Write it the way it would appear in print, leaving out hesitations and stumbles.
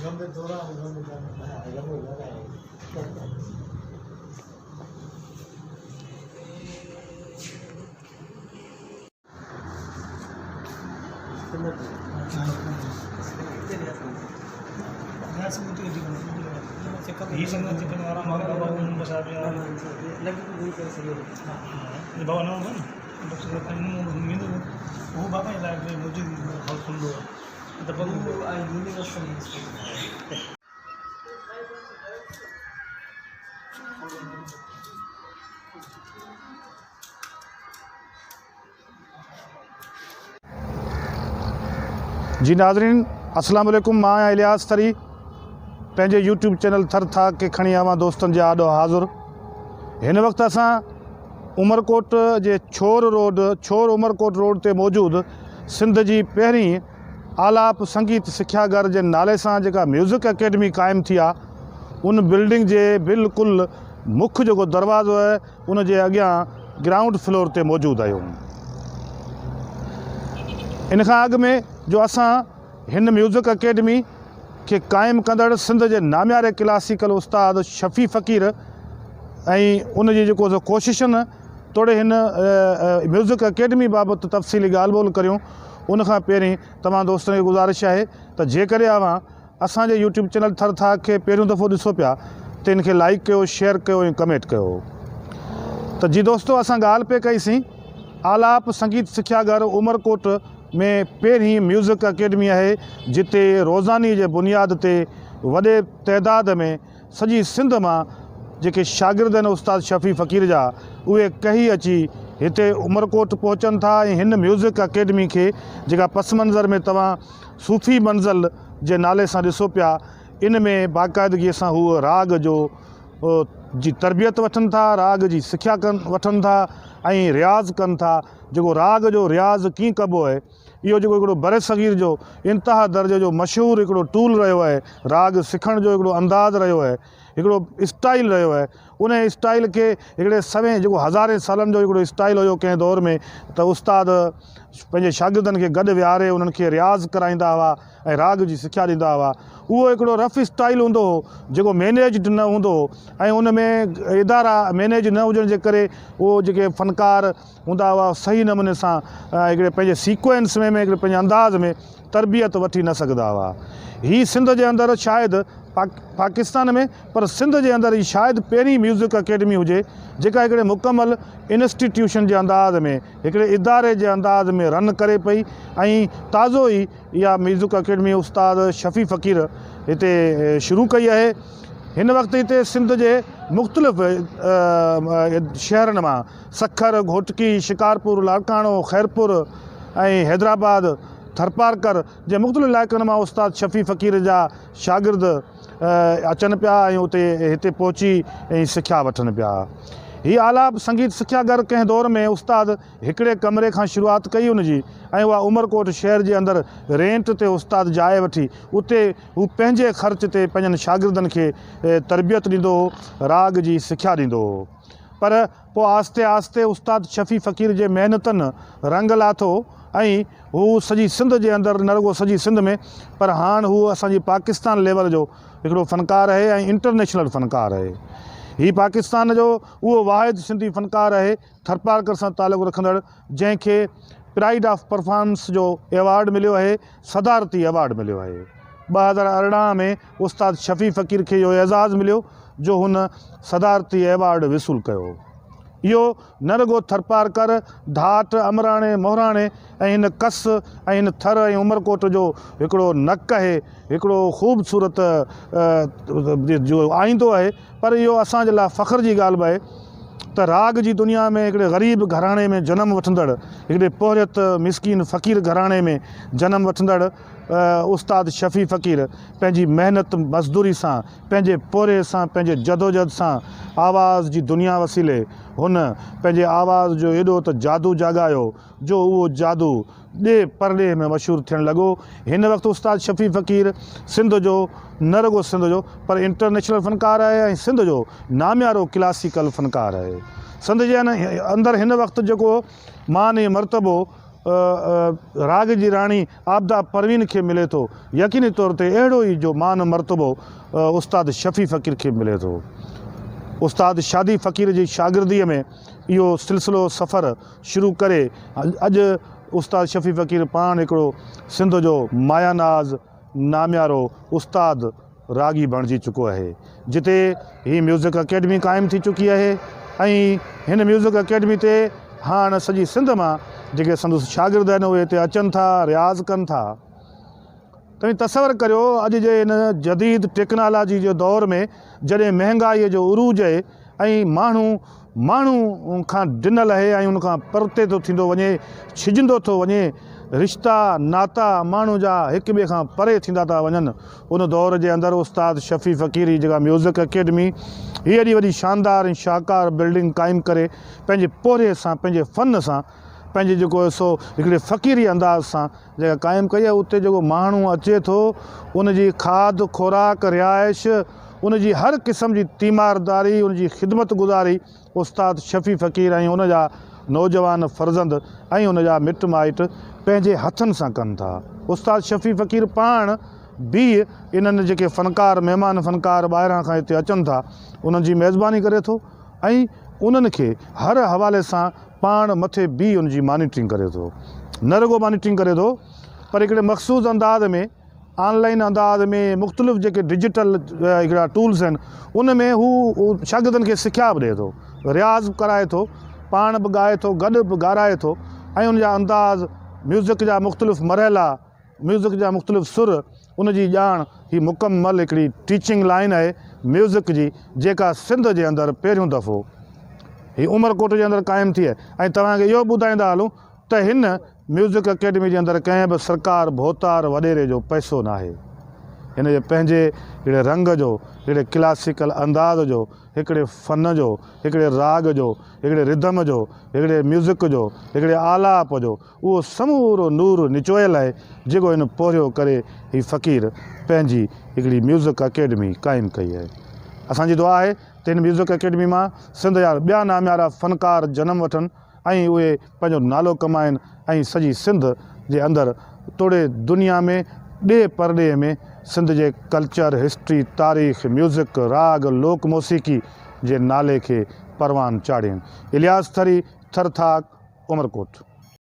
ಈ ಸಂಗತಿ भवन वो बाबा मुझे जी नाज़रीन अस्सलाम वालेकुम। मां इलियास तरी पंहिंजे यूट्यूब चैनल थर था के खणी आवां दोस्तनि जे आॾो हाज़ुर। हिन वक़्तु असां उमरकोट जे छोर उमरकोट रोड ते मौजूदु सिंध जी पहिरीं आलाप संगीत सिख्यागर जे नाले सां जेका म्यूज़िक अकेडमी क़ाइमु थी आहे उन बिल्डिंग जे बिल्कुलु मुख्य जेको दरवाज़ो आहे उन जे अॻियां ग्राउंड फ्लोर ते मौजूदु आहियूं। इन खां अॻु में जो असां हिन म्यूज़िक अकेडमी के क़ाइमु कंदड़ सिंध जे नामियारे क्लासिकल उस्ताद शफ़ी फ़क़ीर ऐं उन जी जेको कोशिशनि तोड़े हिन म्यूज़िक अकेडमी बाबति तफ़सीली ॻाल्हि ॿोल करियूं। उन खां पहिरीं तमामु दोस्तनि खे गुज़ारिश आहे त जेकॾहिं अवां असांजे यूट्यूब चैनल थर था के पहिरियों दफ़ो ॾिसो पिया त इनखे लाइक कयो, शेयर कयो ऐं कमेंट कयो। त जी दोस्तो असां ॻाल्हि पे कईसीं आलाप संगीत सिख्यागर उमरकोट में पहिरीं म्यूज़िक अकेडमी आहे जिते रोज़ानी जे बुनियाद ते वॾे तइदाद में सॼी सिंध मां जेके शागिर्द आहिनि उस्ताद शफ़ी फ़क़ीर जा उहे कही अची हिते उमरकोट पहुचनि था ऐं हिन म्यूज़िक अकेडमी खे जेका पस मंज़र में तव्हां सूफ़ी मंज़िल जे नाले सां ॾिसो पिया इन में बाक़ाइदगीअ सां हूअ राग जो जी तरबियत वठनि था, राग जी सिख्या वठनि था ऐं रियाज़ कनि था। जेको राग जो रियाज़ कीअं कबो आहे इहो जेको हिकिड़ो बर सग़ीर जो इंतिहा दर्जे जो मशहूरु हिकिड़ो टूल रहियो आहे, राग सिखण जो हिकिड़ो अंदाज़ रहियो आहे, हिकिड़ो स्टाइल रहियो आहे। उन स्टाइल खे हिकिड़े सवें जेको हज़ारे सालनि जो हिकिड़ो स्टाइल हुयो कंहिं दौर में त उस्ताद पंहिंजे शागिर्दनि खे गॾु विहारे उन्हनि खे रियाज़ कराईंदा हुआ ऐं राग जी सिख्या ॾींदा हुआ। उहो हिकिड़ो रफ़ स्टाइल हूंदो हो जेको मैनेज्ड न हूंदो हो ऐं उन में इदारा मैनेज न हुजण जे करे उहो जेके फ़नकार हूंदा हुआ सही नमूने सां हिकिड़े पंहिंजे सीक्वेंस में हिकिड़े पंहिंजे अंदाज़ में तरबियत वठी न सघंदा हुआ। हीअ सिंध जे अंदरि शायदि पाकिस्तान में पर सिंध जे अंदरि ही शायदि पहिरीं म्यूज़िक अकेडमी हुजे जेका हिकिड़े मुकमल इंस्टीट्यूशन जे अंदाज़ में हिकिड़े इदारे जे अंदाज़ में रन करे पई ऐं ताज़ो ई इहा म्यूज़िक अकेडमी उस्ताद शफ़ी फ़क़ीर हिते शुरू कई आहे। हिन वक़्तु हिते सिंध जे मुख़्तलिफ़ शहरनि मां सखर, घोटकी, शिकारपुर, लाड़काणो, खैरपुर ऐं हैदराबाद, थरपारकर जे मुख़्तलिफ़ इलाइक़नि मां उस्ताद शफ़ी फ़क़ीर जा शागिर्द अचनि पिया ऐं उते हिते पहुची ऐं सिख्या वठनि पिया। हीअ आलाप संगीत सिख्यागर कंहिं दौर में उस्ताद हिकिड़े कमरे खां शुरूआति कई हुनजी ऐं उहा उमरकोट शहर जे अंदरि रेंट ते उस्ताद जाइ वठी उते हू पंहिंजे ख़र्च ते पंहिंजनि शागिर्दनि खे तरबियत ॾींदो हो, राग जी सिख्या ॾींदो हो। पर पोइ आहिस्ते आहिस्ते उस्ताद शफ़ी फ़क़ीर जे महिनतनि रंग लाथो ऐं हू सॼी सिंध जे अंदरि न रुगो सॼी सिंध में पर हाणे हू असांजी पाकिस्तान लेवल जो हिकिड़ो फ़नकार आहे ऐं इंटरनेशनल फ़नकार आहे। हीअ पाकिस्तान जो उहो वाहिद सिंधी फ़नकार आहे थरपारकर सां तालुक़ु रखंदड़ जंहिंखे प्राइड ऑफ परफॉर्मेंस जो एवॉर्ड मिलियो आहे, सदारती एवॉर्ड मिलियो आहे। 2018 में उस्ताद शफ़ी फ़क़ीर खे इहो एज़ाज़ मिलियो जो हुन सदारती एवॉर्ड विसूल कयो। इहो न रुगो थरपारकर, धाट, अमराणे, मोहराणे ऐं हिन कस ऐं हिन थर ऐं उमरकोट जो हिकिड़ो नक आहे, हिकिड़ो ख़ूबसूरत जो आईंदो आहे, पर इहो असांजे लाइ फ़ख़्र जी ॻाल्हि बि आहे त राग जी दुनिया में हिकिड़े ग़रीब घराणे में जनमु वठंदड़, हिकिड़े पोहरियत मिसकीन फ़क़ीर घराणे में जनमु वठंदड़ उस्ताद शफ़ी फ़क़ीर पंहिंजी महिनत मज़दूरी सां, पंहिंजे पोरे सां, पंहिंजे जदोजहद सां आवाज़ जी दुनिया वसीले हुन पंहिंजे आवाज़ जो एॾो त जादू जाॻायो जो उहो जादू ॾे परॾे में मशहूरु थियणु लॻो। हिन वक़्तु उस्ताद शफ़ी फ़क़ीर सिंध जो न रुगो सिंध जो पर इंटरनेशनल फ़नकार आहे ऐं सिंध जो नामियारो क्लासिकल फ़नकार आहे। सिंध जे अंदरि हिन वक़्तु जेको मान ऐं मर्तबो राग जी राणी आबदा परवीन खे मिले थो, यकीनी तौर ते अहिड़ो ई जो मान मर्तबो उस्ताद शफ़ी फ़क़ीर खे मिले थो। उस्ताद शादी फ़क़ीर जी शागिर्दीअ में इहो सिलसिलो सफ़र शुरू करे अॼु उस्ताद शफ़ी फ़क़ीर पाण हिकिड़ो सिंध जो मायानाज़ नाम्यारो उस्ताद रागी बणिजी चुको आहे, जिते ही म्यूज़िक अकेडमी क़ाइमु थी चुकी आहे ऐं हिन म्यूज़िक अकेडमी ते हाणे सॼी सिंध मां जेके संदसि शागिर्द आहिनि उहे हिते अचनि था, रियाज़ कनि था। तव्हां तसवर करियो अॼु जे हिन जदीद टेक्नोलॉजी जे दौर में जॾहिं महांगाईअ जो उरूज आहे ऐं माण्हू खां ॾिनल आहे ऐं उनखां परते थो थींदो वञे, छिजंदो थो वञे, रिश्ता नाता माण्हू जा हिक ॿिए खां परे थींदा था वञनि, उन दौर जे अंदरि उस्ताद शफ़ी फ़क़ीर जी जेका म्यूज़िक अकेडमी हीअ एॾी वॾी शानदार ऐं शाहकार बिल्डिंग क़ाइमु करे पंहिंजे पोरे सां, पंहिंजे फ़न सां, पंहिंजे जेको सो हिकिड़े फ़क़ीरी अंदाज़ सां जेका क़ाइमु कई आहे, उते जेको माण्हू अचे थो उनजी खाद खुराक रिहाइश, उनजी हर क़िस्म जी तीमारदारी, उनजी ख़िदमत गुज़ारी उस्ताद शफ़ी फ़क़ीर ऐं उनजा नौजवान फ़र्ज़ंद ऐं उनजा मिट माइट पंहिंजे हथनि सां कनि था। उस्ताद शफ़ी फ़क़ीर पाण बि इन्हनि जेके फ़नकार महिमान फ़नकार ॿाहिरां खां हिते अचनि था उन्हनि जी मेज़बानी करे थो ऐं उन्हनि खे हर हवाले सां पाण मथे बि उनजी मॉनिटरिंग करे थो। न रुगो मॉनिटरिंग करे थो पर हिकिड़े मख़सूस अंदाज़ में, ऑनलाइन अंदाज़ में, मुख़्तलिफ़ जेके डिजिटल हिकिड़ा टूल्स आहिनि उन में हू शागिर्दनि खे सिखिया बि ॾिए थो, रियाज़ कराए थो, पाण बि ॻाए थो, गॾु बि ॻाराए थो ऐं उनजा अंदाज़, म्यूज़िक जा मुख़्तलिफ़ मरहला, म्यूज़िक जा मुख़्तलिफ़ सुर, उनजी ॼाण ही मुकमल हिकिड़ी टीचिंग लाइन आहे म्यूज़िक जी, जेका सिंध जे अंदरि पहिरियों दफ़ो ही उमरकोट जे अंदरि क़ाइमु थी आहे। ऐं तव्हांखे इहो ॿुधाईंदा हलूं त हिन म्यूज़िक अकेडमी जे अंदरि कंहिं बि सरकार भोतार वॾेरे जो पैसो न आहे। हिन जे पंहिंजे हिकिड़े रंग जो, हिकिड़े क्लासिकल अंदाज़ जो, हिकिड़े फ़न जो, हिकिड़े राग जो, हिकिड़े रिदम जो, हिकिड़े म्यूज़िक जो, हिकिड़े आलाप जो उहो समूरो नूर निचोयल आहे जेको हिन पोरियो करे ही फ़क़ीर पंहिंजी हिकिड़ी म्यूज़िक अकेडमी क़ाइमु कई आहे। असांजी दुआ आहे त हिन म्यूज़िक अकेडमी मां सिंध जा ॿिया नाम्यारा फ़नकार जनम वठनि ऐं उहे पंहिंजो नालो कमाइनि ऐं सॼी सिंध जे अंदरि तोड़े दुनिया में ॾे परॾे में सिंध जे कल्चर, हिस्ट्री, तारीख़, म्यूज़िक, राग, लोक मौसीक़ी जे नाले खे परवान चाढ़ीनि। इलियास थरी, थरथाक, उमरकोट।